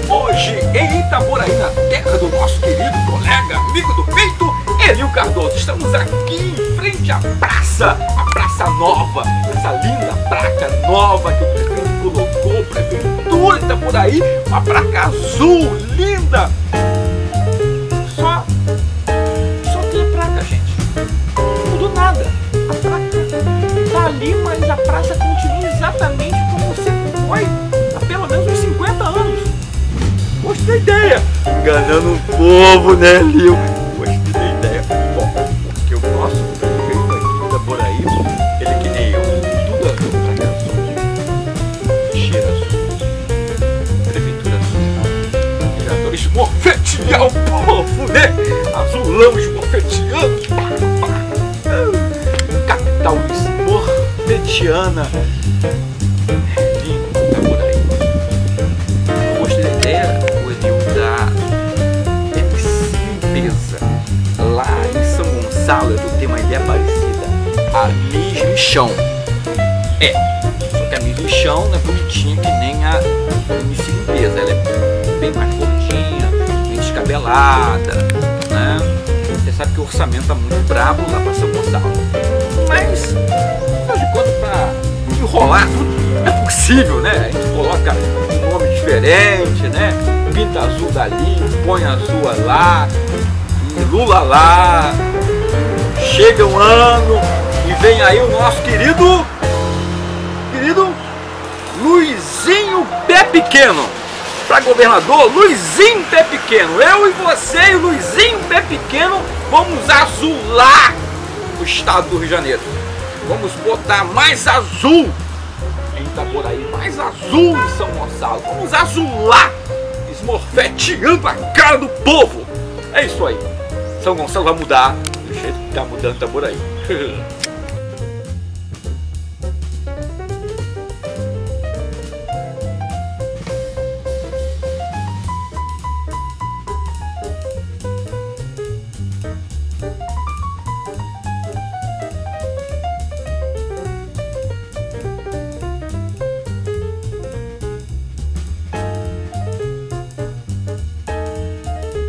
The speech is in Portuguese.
Hoje em Itaboraí, na terra do nosso querido colega, amigo do peito, Elio Cardoso. Estamos aqui em frente à praça, a Praça Nova, essa linda placa nova que o prefeito colocou, Prefeitura de Itaboraí, uma placa azul, linda. Só tem a placa, gente, não mudou nada. A placa tá ali, mas a praça continua exatamente como sempre foi há pelo menos uns 50 anos. Gostei da ideia. Enganando um povo, né, Lio? Gostei da ideia. Bom, porque o nosso prefeito aqui de Itaboraí, ele que nem eu, tudo azul, placa azul, cheiro azul, prefeitura azul, vereador esmorfetear o povo, né? Azulão esmorfeteando. Capital esmorfetiana. Lá em São Gonçalo eu tenho uma ideia parecida. A Miss Lixão. Só que a Miss Lixão não é bonitinha que nem a Miss Limpeza. Ela é bem mais gordinha, bem descabelada, né? Você sabe que o orçamento tá muito brabo lá para São Gonçalo. Mas, afinal de contas, para enrolar tudo é possível, né? A gente coloca um nome diferente, né? Pinta azul dali, põe azul lá. Lula lá, chega um ano e vem aí o nosso querido Luizinho Pé Pequeno para governador. Luizinho Pé Pequeno, eu e você e o Luizinho Pé Pequeno vamos azular o estado do Rio de Janeiro. Vamos botar mais azul em Itaboraí, mais azul em São Gonçalo. Vamos azular, esmorfeteando a cara do povo. É isso aí. São Gonçalo vai mudar do jeito que tá mudando Itaboraí.